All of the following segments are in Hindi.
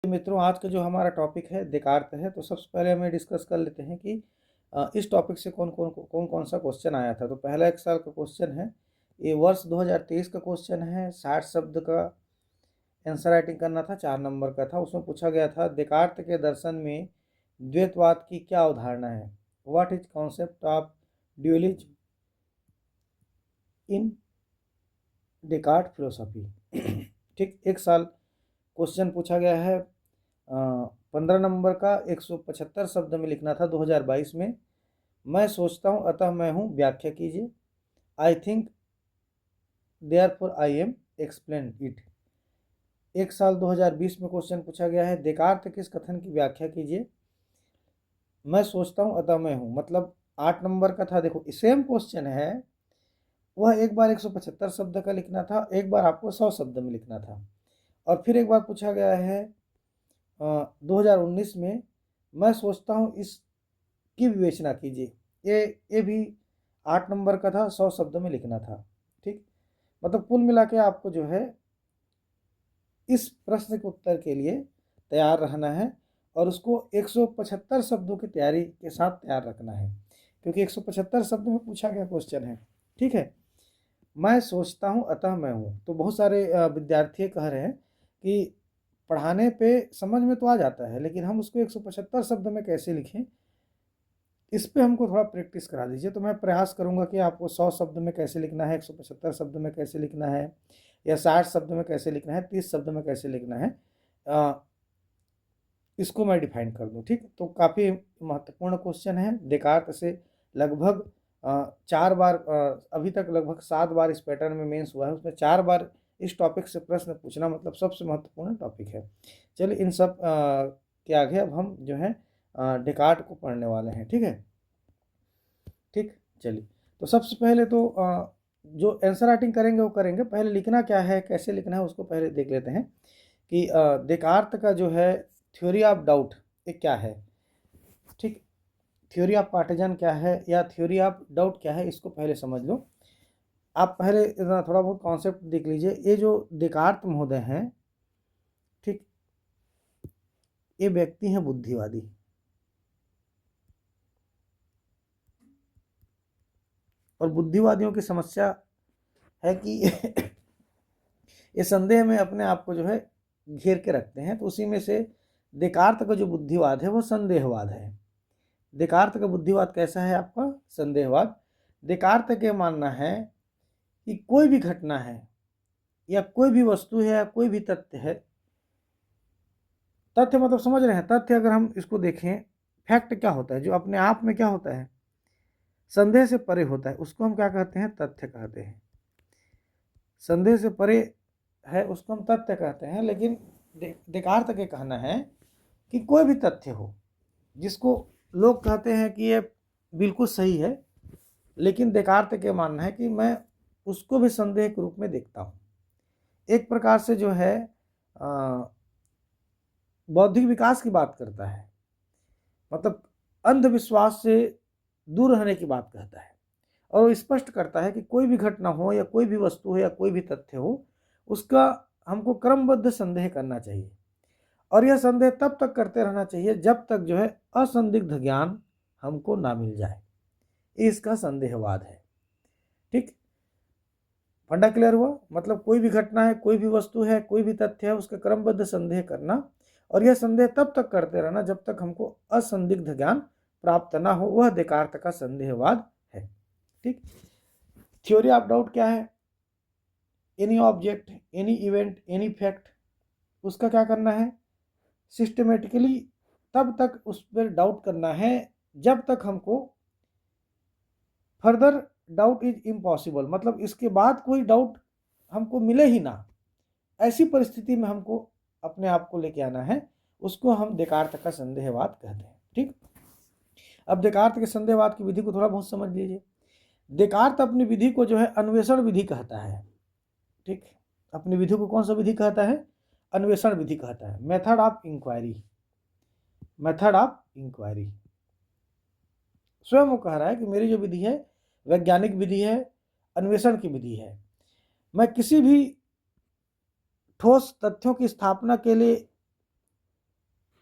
मित्रों, आज का जो हमारा टॉपिक है देकार्त है। तो सबसे पहले हमें डिस्कस कर लेते हैं कि इस टॉपिक से कौन कौन सा क्वेश्चन आया था। तो पहला एक साल का क्वेश्चन है, ये वर्ष 2023 का क्वेश्चन है। 60 शब्द का आंसर राइटिंग करना था, 4 नंबर का था। उसमें पूछा गया था देकार्त के दर्शन में द्वैतवाद की क्या अवधारणा है। What is concept of dualism in Descartes philosophy. ठीक, एक साल क्वेश्चन पूछा गया है। 15 नंबर का 175 शब्द में लिखना था 2022 में। मैं सोचता हूँ अतः मैं हूँ, व्याख्या कीजिए। I think therefore I am, explain it. एक साल 2020 में क्वेश्चन पूछा गया है, देकार्त किस कथन की व्याख्या कीजिए। मैं सोचता हूँ अतः मैं हूँ, मतलब 8 नंबर का था। देखो सेम क्वेश्चन है, वह एक बार 175 शब्द का लिखना था, एक बार आपको 100 शब्द में लिखना था। और फिर एक बार पूछा गया है 2019 में, मैं सोचता हूँ इसकी विवेचना कीजिए। ये भी 8 नंबर का था, 100 शब्द में लिखना था। ठीक, मतलब कुल मिला के आपको जो है इस प्रश्न के उत्तर के लिए तैयार रहना है और उसको 175 शब्दों की तैयारी के साथ तैयार रखना है, क्योंकि 175 शब्द में पूछा गया क्वेश्चन है। ठीक है, मैं सोचता हूँ अतः मैं हूँ। तो बहुत सारे विद्यार्थी कह रहे हैं कि पढ़ाने पे समझ में तो आ जाता है, लेकिन हम उसको 175 शब्द में कैसे लिखें, इस पे हमको थोड़ा प्रैक्टिस करा दीजिए। तो मैं प्रयास करूंगा कि आपको 100 शब्द में कैसे लिखना है, 175 शब्द में कैसे लिखना है, या 60 शब्द में कैसे लिखना है, 30 शब्द में कैसे लिखना है, इसको मैं डिफाइन कर दूं। ठीक, तो काफ़ी महत्वपूर्ण क्वेश्चन है। देकार्त से लगभग 4 बार, अभी तक लगभग 7 बार इस पैटर्न में मेंस हुआ है, उसमें 4 बार इस टॉपिक से प्रश्न पूछना मतलब सबसे महत्वपूर्ण टॉपिक है। चलिए इन सब के आगे अब हम जो है डेकार्ट को पढ़ने वाले हैं। ठीक है, ठीक, चलिए। तो सबसे पहले तो जो आंसर राइटिंग करेंगे वो करेंगे, पहले लिखना क्या है, कैसे लिखना है, उसको पहले देख लेते हैं कि देकार्त का जो है थ्योरी ऑफ डाउट ये क्या है। ठीक, थ्योरी ऑफ पार्टीजन क्या है या थ्योरी ऑफ डाउट क्या है, इसको पहले समझ लो। आप पहले थोड़ा बहुत कॉन्सेप्ट देख लीजिए। ये जो देकार्त महोदय हैं, ठीक, ये व्यक्ति हैं बुद्धिवादी। और बुद्धिवादियों की समस्या है कि ये संदेह में अपने आप को जो है घेर के रखते हैं। तो उसी में से देकार्त का जो बुद्धिवाद है वो संदेहवाद है। देकार्त का बुद्धिवाद कैसा है आपका? संदेहवाद। देकार्त के मानना है कि कोई भी घटना है या कोई भी वस्तु है या कोई भी तथ्य है, तथ्य मतलब समझ रहे हैं, तथ्य अगर हम इसको देखें, फैक्ट क्या होता है, जो अपने आप में क्या होता है, संदेह से परे होता है, उसको हम क्या कहते हैं? तथ्य कहते हैं। संदेह से परे है उसको हम तथ्य कहते हैं। लेकिन देकार्त के कहना है कि कोई भी तथ्य हो जिसको लोग कहते हैं कि ये बिल्कुल सही है, लेकिन देकार्त के मानना है कि मैं उसको भी संदेह के रूप में देखता हूँ। एक प्रकार से जो है बौद्धिक विकास की बात करता है, मतलब अंधविश्वास से दूर रहने की बात कहता है। और वो स्पष्ट करता है कि कोई भी घटना हो या कोई भी वस्तु हो या कोई भी तथ्य हो, उसका हमको क्रमबद्ध संदेह करना चाहिए। और यह संदेह तब तक करते रहना चाहिए जब तक जो है असंदिग्ध ज्ञान हमको ना मिल जाए। इसका संदेहवाद है। ठीक, फंडा क्लियर हुआ? मतलब कोई भी घटना है, कोई भी वस्तु है, कोई भी तथ्य है, उसका क्रमबद्ध संदेह करना, और यह संदेह तब तक करते रहना जब तक हमको असंदिग्ध ज्ञान प्राप्त ना हो, वह देकार्त का संदेहवाद है। ठीक, थ्योरी ऑफ डाउट क्या है? Any object, any event, any fact, उसका क्या करना है? सिस्टमेटिकली तब तक उस पर डाउट करना है जब तक हमको फर्दर डाउट इज इम्पॉसिबल, मतलब इसके बाद कोई डाउट हमको मिले ही ना, ऐसी परिस्थिति में हमको अपने आप को लेके आना है। उसको हम देकार्त का संदेहवाद कहते हैं। ठीक, अब देकार्त के संदेहवाद की विधि को थोड़ा बहुत समझ लीजिए। देकार्त अपनी विधि को जो है अन्वेषण विधि कहता है। ठीक, अपनी विधि को कौन सा विधि कहता है? अन्वेषण विधि कहता है, method of inquiry. Method of inquiry स्वयं वो कह रहा है कि मेरी जो विधि है वैज्ञानिक विधि है, अन्वेषण की विधि है। मैं किसी भी ठोस तथ्यों की स्थापना के लिए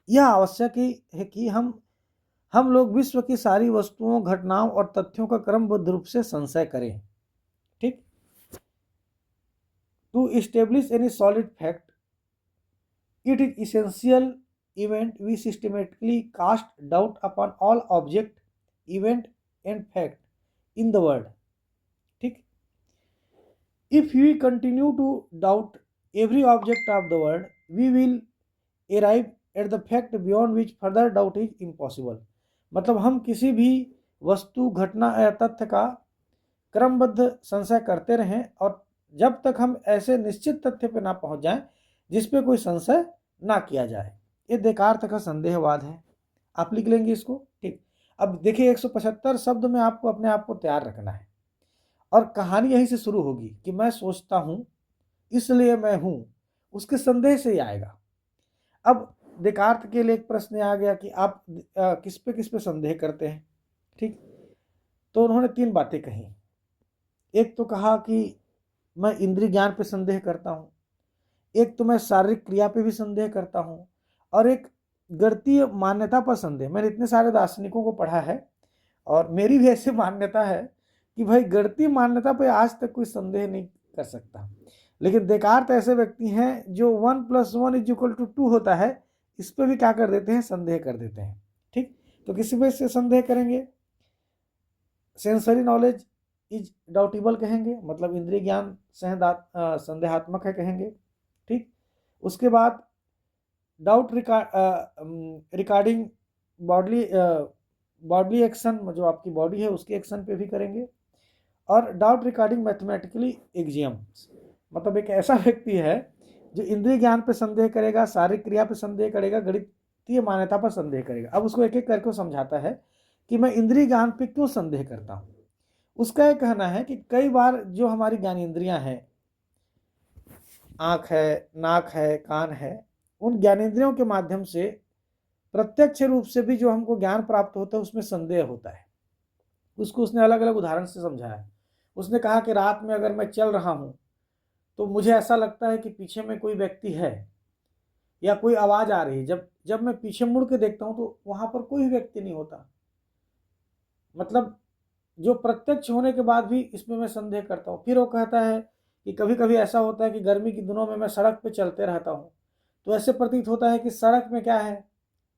यह आवश्यक है कि हम लोग विश्व की सारी वस्तुओं, घटनाओं और तथ्यों का क्रमबद्ध रूप से संशय करें। ठीक। To establish any solid fact it is essential event we systematically cast doubt upon all object, event and fact in the world. ठीक। if we continue to doubt every object of the world we will arrive at the fact beyond which further doubt is impossible। मतलब हम किसी भी वस्तु, घटना या तथ्य का क्रमबद्ध संशय करते रहें और जब तक हम ऐसे निश्चित तथ्य पे ना पहुंच जाएं जिस पे कोई संशय ना किया जाए। ये देकार्त का संदेहवाद है। आप लिख लेंगे इसको। ठीक। अब देखिए 175 शब्द में आपको अपने आप को तैयार रखना है और कहानी यहीं से शुरू होगी कि मैं सोचता हूं इसलिए मैं हूं, उसके संदेह से ही आएगा। अब देकार्त के लिए एक प्रश्न आ गया कि आप किस पे संदेह करते हैं। ठीक। तो उन्होंने 3 बातें कही। एक तो कहा कि मैं इंद्रिय ज्ञान पे संदेह करता हूं, एक तो मैं शारीरिक क्रिया पे भी संदेह करता हूं, और एक गणितीय मान्यता पर संदेह। मैंने इतने सारे दार्शनिकों को पढ़ा है और मेरी भी ऐसी मान्यता है कि भाई गणितीय मान्यता पे आज तक कोई संदेह नहीं कर सकता। लेकिन देकार्त ऐसे व्यक्ति हैं जो 1 + 1 = 2 होता है, इस पर भी क्या कर देते हैं, संदेह कर देते हैं। ठीक। तो किसी पे से संदेह करेंगे? सेंसरी नॉलेज इज डाउटेबल कहेंगे, मतलब इंद्रिय ज्ञान संदेहात्मक है कहेंगे। ठीक। उसके बाद डाउट रिगार्डिंग बॉडी एक्शन, जो आपकी बॉडी है उसके एक्शन पे भी करेंगे। और डाउट रिगार्डिंग मैथमेटिकली एक्जियम्स, मतलब एक ऐसा व्यक्ति है जो इंद्रिय ज्ञान पे संदेह करेगा, शारीरिक क्रिया पे संदेह करेगा, गणितीय मान्यता पर संदेह करेगा। अब उसको एक एक करके समझाता है कि मैं इंद्रिय ज्ञान पे क्यों संदेह करता हूँ। उसका यह कहना है कि कई बार जो हमारी ज्ञानेंद्रियां हैं, आँख है, नाक है, कान है, उन ज्ञानेंद्रियों के माध्यम से प्रत्यक्ष रूप से भी जो हमको ज्ञान प्राप्त होता है उसमें संदेह होता है। उसको उसने अलग अलग उदाहरण से समझाया। उसने कहा कि रात में अगर मैं चल रहा हूँ तो मुझे ऐसा लगता है कि पीछे में कोई व्यक्ति है या कोई आवाज़ आ रही है। जब मैं पीछे मुड़ के देखता हूँ तो वहाँ पर कोई व्यक्ति नहीं होता। मतलब जो प्रत्यक्ष होने के बाद भी इसमें मैं संदेह करता हूँ। फिर वो कहता है कि कभी कभी ऐसा होता है कि गर्मी के दिनों में मैं सड़क पे चलते रहता हूँ तो ऐसे प्रतीत होता है कि सड़क में क्या है,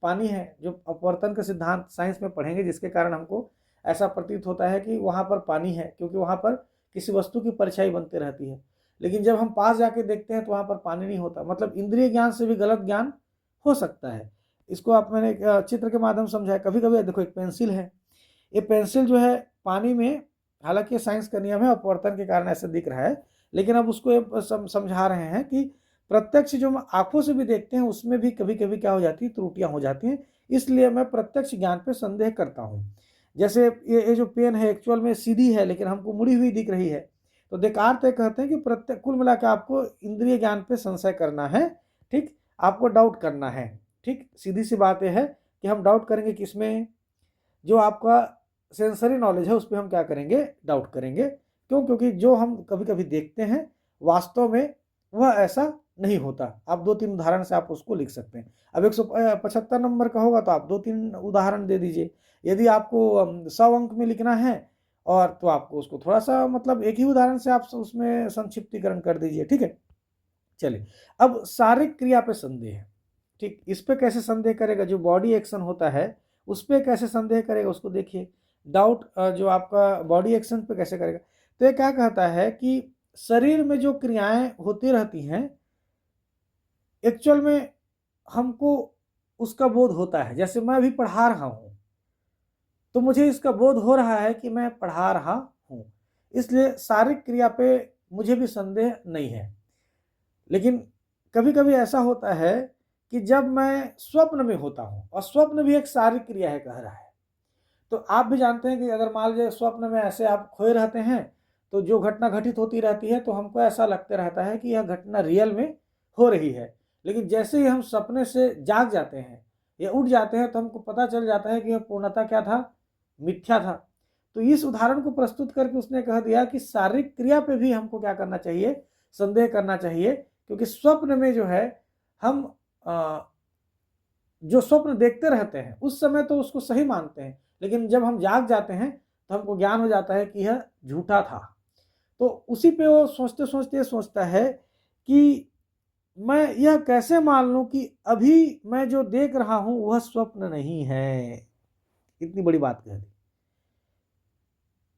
पानी है, जो अपवर्तन का सिद्धांत साइंस में पढ़ेंगे, जिसके कारण हमको ऐसा प्रतीत होता है कि वहाँ पर पानी है, क्योंकि वहाँ पर किसी वस्तु की परछाई बनती रहती है। लेकिन जब हम पास जाके देखते हैं तो वहाँ पर पानी नहीं होता। मतलब इंद्रिय ज्ञान से भी गलत ज्ञान हो सकता है। इसको आप मैंने चित्र के माध्यम से समझाया। कभी कभी देखो एक पेंसिल है, ये पेंसिल जो है पानी में, हालांकि साइंस का नियम है, अपवर्तन के कारण ऐसा दिख रहा है, लेकिन अब उसको समझा रहे हैं कि प्रत्यक्ष जो हम आंखों से भी देखते हैं उसमें भी कभी कभी क्या हो जाती है, त्रुटियां हो जाती हैं। इसलिए मैं प्रत्यक्ष ज्ञान पे संदेह करता हूँ। जैसे ये जो पेन है एक्चुअल में सीधी है लेकिन हमको मुड़ी हुई दिख रही है। तो देकार्त कहते हैं कि प्रत्यक्ष, कुल मिला के आपको इंद्रिय ज्ञान पे संशय करना है। ठीक। आपको डाउट करना है। ठीक। सीधी सी बात यह है कि हम डाउट करेंगे किसमें, जो आपका सेंसरी नॉलेज है उस पर हम क्या करेंगे, डाउट करेंगे। क्यों? क्योंकि जो हम कभी कभी देखते हैं वास्तव में वह ऐसा नहीं होता। आप 2-3 उदाहरण से आप उसको लिख सकते हैं। अब 175 नंबर का होगा तो आप 2-3 उदाहरण दे दीजिए। यदि आपको 100 अंक में लिखना है और तो आपको उसको थोड़ा सा, मतलब एक ही उदाहरण से आप उसमें संक्षिप्तीकरण कर दीजिए। ठीक है। चलिए, अब शारीरिक क्रिया पे संदेह है। ठीक। इस पे कैसे संदेह करेगा, जो बॉडी एक्शन होता है उस पर कैसे संदेह करेगा, उसको देखिए। डाउट जो आपका बॉडी एक्शन पे कैसे करेगा, तो ये क्या कहता है कि शरीर में जो क्रियाएं होती रहती हैं एक्चुअल में हमको उसका बोध होता है। जैसे मैं अभी पढ़ा रहा हूँ तो मुझे इसका बोध हो रहा है कि मैं पढ़ा रहा हूँ, इसलिए शारीरिक क्रिया पे मुझे भी संदेह नहीं है। लेकिन कभी कभी ऐसा होता है कि जब मैं स्वप्न में होता हूँ, और स्वप्न भी एक शारीरिक क्रिया है कह रहा है, तो आप भी जानते हैं कि अगर मान लीजिए स्वप्न में ऐसे आप खोए रहते हैं तो जो घटना घटित होती रहती है तो हमको ऐसा लगता रहता है कि यह घटना रियल में हो रही है। लेकिन जैसे ही हम सपने से जाग जाते हैं या उठ जाते हैं तो हमको पता चल जाता है कि यह पूर्णतः क्या था, मिथ्या था। तो इस उदाहरण को प्रस्तुत करके उसने कह दिया कि शारीरिक क्रिया पे भी हमको क्या करना चाहिए, संदेह करना चाहिए। क्योंकि स्वप्न में जो है हम जो स्वप्न देखते रहते हैं उस समय तो उसको सही मानते हैं, लेकिन जब हम जाग जाते हैं तो हमको ज्ञान हो जाता है कि यह झूठा था। तो उसी पे वो सोचते सोचते सोचता है कि मैं यह कैसे मान लूं कि अभी मैं जो देख रहा हूं वह स्वप्न नहीं है। इतनी बड़ी बात कह दी।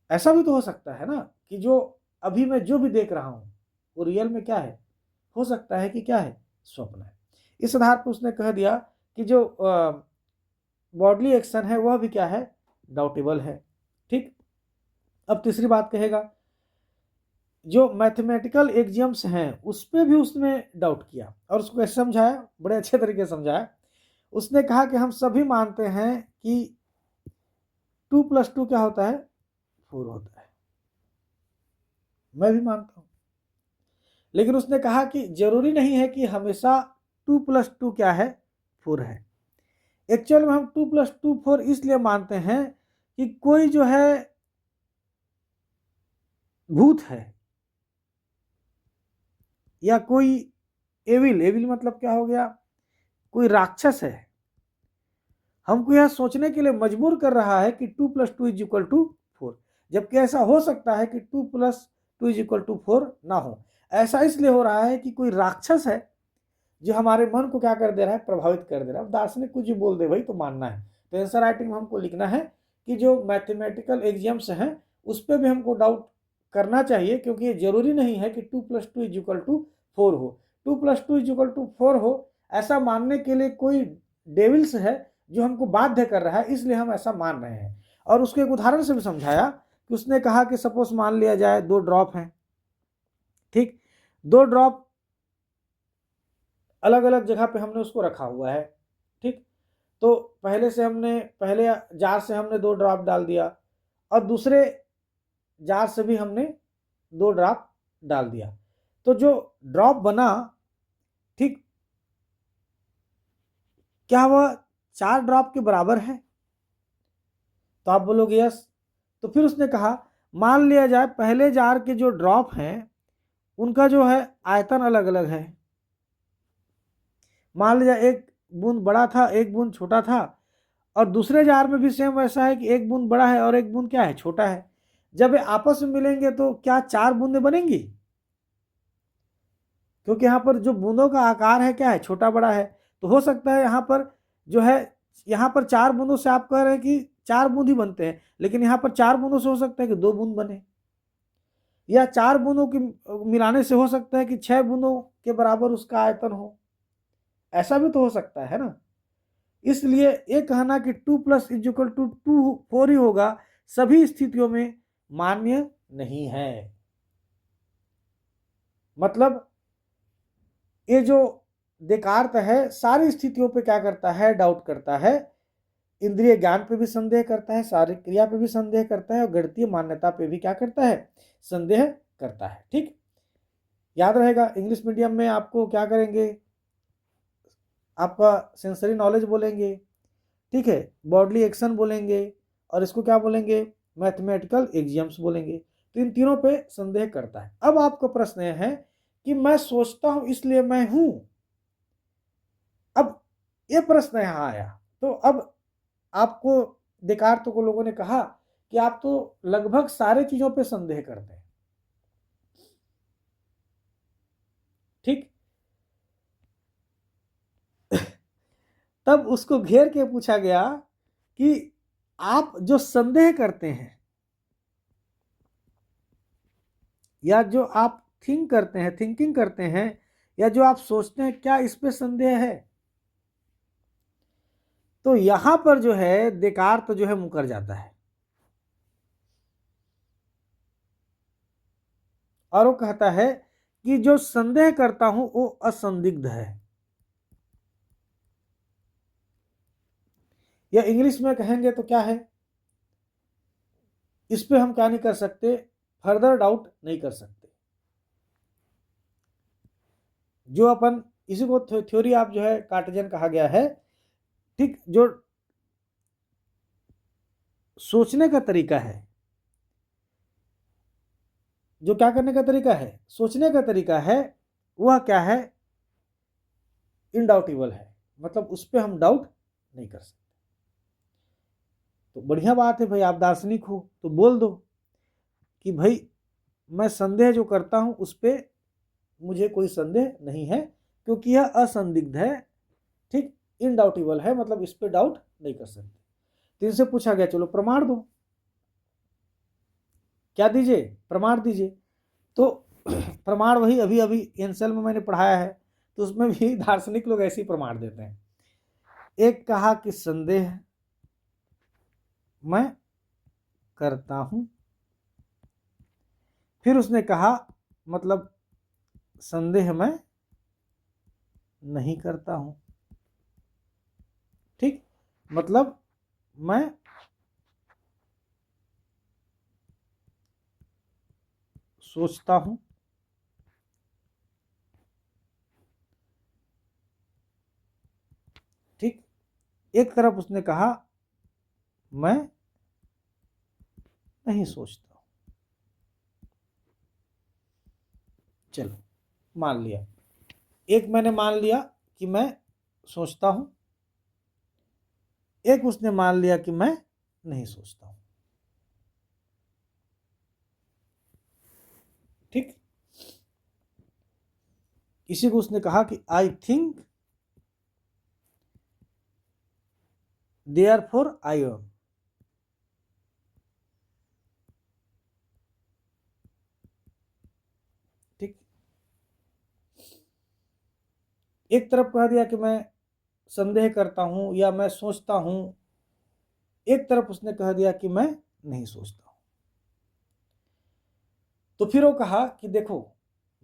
ऐसा भी तो हो सकता है ना कि जो अभी मैं जो भी देख रहा हूं वो रियल में क्या है, हो सकता है कि क्या है, स्वप्न है। इस आधार पर उसने कह दिया कि जो बॉडली एक्शन है वह भी क्या है, डाउटेबल है। ठीक। अब तीसरी बात कहेगा, जो मैथमेटिकल एग्जियम्स हैं उस पर भी उसने डाउट किया और उसको कैसे समझाया, बड़े अच्छे तरीके से समझाया। उसने कहा कि हम सभी मानते हैं कि 2+2 क्या होता है, 4 होता है। मैं भी मानता हूं, लेकिन उसने कहा कि जरूरी नहीं है कि हमेशा 2+2 क्या है, 4 है। एक्चुअल में हम 2+2 4 इसलिए मानते हैं कि कोई जो है भूत है या कोई एविल, एविल मतलब क्या हो गया, कोई राक्षस है, हमको यह सोचने के लिए मजबूर कर रहा है कि 2+2 = 4, जबकि ऐसा हो सकता है कि 2+2 = 4 ना हो। ऐसा इसलिए हो रहा है कि कोई राक्षस है जो हमारे मन को क्या कर दे रहा है, प्रभावित कर दे रहा है। अब दार्शनिक कुछ भी बोल दे भाई तो मानना है। तो आंसर राइटिंग में हमको लिखना है कि जो मैथमेटिकल एग्जाम्स हैं उस पर भी हमको डाउट करना चाहिए, क्योंकि ये जरूरी नहीं है कि 2+2 = 4 हो। 2+2 = 4 हो ऐसा मानने के लिए कोई डेविल्स है जो हमको बाध्य कर रहा है, इसलिए हम ऐसा मान रहे हैं। और उसको एक उदाहरण से भी समझाया कि उसने कहा कि सपोज मान लिया जाए 2 ड्रॉप हैं। ठीक, 2 ड्रॉप अलग अलग जगह पे हमने उसको रखा हुआ है। ठीक, तो पहले जार से हमने 2 ड्रॉप डाल दिया और दूसरे जार से भी हमने 2 ड्रॉप डाल दिया। तो जो ड्रॉप बना, ठीक, क्या वह 4 ड्रॉप के बराबर है? तो आप बोलोगे यस। तो फिर उसने कहा मान लिया जाए पहले जार के जो ड्रॉप हैं उनका जो है आयतन अलग अलग है। मान लिया एक बूंद बड़ा था, एक बूंद छोटा था, और दूसरे जार में भी सेम वैसा है कि एक बूंद बड़ा है और एक बूंद क्या है, छोटा है। जब ये आपस में मिलेंगे तो क्या 4 बूंदें बनेंगी? क्योंकि यहाँ पर जो बूंदों का आकार है क्या है, छोटा बड़ा है। तो हो सकता है यहाँ पर जो है, यहाँ पर 4 बूंदों से आप कह रहे हैं कि 4 बूंद ही बनते हैं, लेकिन यहाँ पर 4 बूंदों से हो सकता है कि 2 बूंद बने, या 4 बूंदों की मिलाने से हो सकता है कि 6 बूंदों के बराबर उसका आयतन हो। ऐसा भी तो हो सकता है ना। इसलिए ये कहना कि 2+2 = 4 ही होगा सभी स्थितियों में मान्य नहीं है। मतलब ये जो देकार्त है सारी स्थितियों पे क्या करता है, डाउट करता है। इंद्रिय ज्ञान पे भी संदेह करता है, शारीरिक क्रिया पे भी संदेह करता है, और गणितीय मान्यता पे भी क्या करता है, संदेह करता है। ठीक, याद रहेगा इंग्लिश मीडियम में आपको क्या करेंगे, आपका सेंसरी नॉलेज बोलेंगे, ठीक है, बॉडली एक्शन बोलेंगे, और इसको क्या बोलेंगे, मैथमेटिकल एग्जियम्स बोलेंगे। तो इन तीनों पे संदेह करता है। अब आपका प्रश्न यह है कि मैं सोचता हूं इसलिए मैं हूं। अब ये प्रश्न यहां आया, तो अब आपको देकार्त को लोगों ने कहा कि आप तो लगभग सारे चीजों पे संदेह करते हैं। ठीक, तब उसको घेर के पूछा गया कि आप जो संदेह करते हैं या जो आप थिंकिंग करते हैं या जो आप सोचते हैं, क्या इस पे संदेह है? तो यहां पर जो है देकार्त जो है मुकर जाता है और वो कहता है कि जो संदेह करता हूं वो असंदिग्ध है, या इंग्लिश में कहेंगे तो क्या है, इस पे हम क्या नहीं कर सकते, फर्दर डाउट नहीं कर सकते। जो अपन इसी को थ्योरी आप जो है कार्टेशियन कहा गया है। ठीक, जो सोचने का तरीका है, जो क्या करने का तरीका है, सोचने का तरीका है, वह क्या है, इनडाउटेबल है। मतलब उस पर हम डाउट नहीं कर सकते। तो बढ़िया बात है भाई, आप दार्शनिक हो तो बोल दो कि भाई मैं संदेह जो करता हूं उस पर मुझे कोई संदेह नहीं है, क्योंकि यह असंदिग्ध है, ठीक, इनडाउटेबल है, मतलब इस पर डाउट नहीं कर सकते। तो इनसे पूछा गया चलो प्रमाण दो, क्या दीजिए, प्रमाण दीजिए। तो प्रमाण वही अभी अभी एनसेल में मैंने पढ़ाया है, तो उसमें भी दार्शनिक लोग ऐसे ही प्रमाण देते हैं। एक कहा कि संदेह मैं करता हूं, फिर उसने कहा मतलब संदेह मैं नहीं करता हूं, ठीक, मतलब मैं सोचता हूं, ठीक। एक तरफ उसने कहा मैं नहीं सोचता हूं। चलो मान लिया, एक मैंने मान लिया कि मैं सोचता हूं, एक उसने मान लिया कि मैं नहीं सोचता हूं, ठीक। इसी को उसने कहा कि I think therefore I am, ठीक। एक तरफ कह दिया कि मैं संदेह करता हूं या मैं सोचता हूं, एक तरफ उसने कह दिया कि मैं नहीं सोचता हूं। तो फिर वो कहा कि देखो,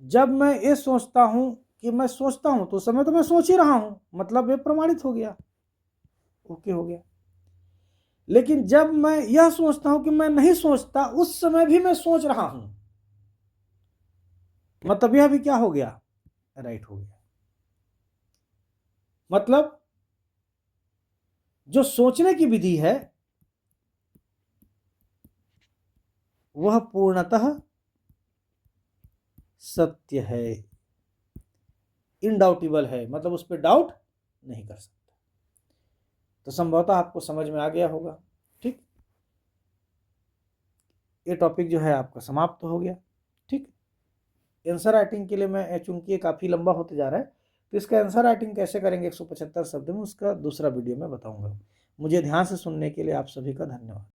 जब मैं ये सोचता हूं कि मैं सोचता हूं तो उस समय तो मैं सोच ही रहा हूं, मतलब ये प्रमाणित हो गया, ओके हो गया। लेकिन जब मैं यह सोचता हूं कि मैं नहीं सोचता, उस समय भी मैं सोच रहा हूं, मतलब यह भी क्या हो गया, राइट हो गया। मतलब जो सोचने की विधि है वह पूर्णतः सत्य है, इनडाउटेबल है, मतलब उस पर डाउट नहीं कर सकता। तो संभवतः आपको समझ में आ गया होगा, ठीक। ये टॉपिक जो है आपका समाप्त हो गया, ठीक। आंसर राइटिंग के लिए मैं, चूंकि ये काफ़ी लंबा होते जा रहा है, तो इसका आंसर राइटिंग कैसे करेंगे 175 शब्द में, उसका दूसरा वीडियो में बताऊंगा। मुझे ध्यान से सुनने के लिए आप सभी का धन्यवाद।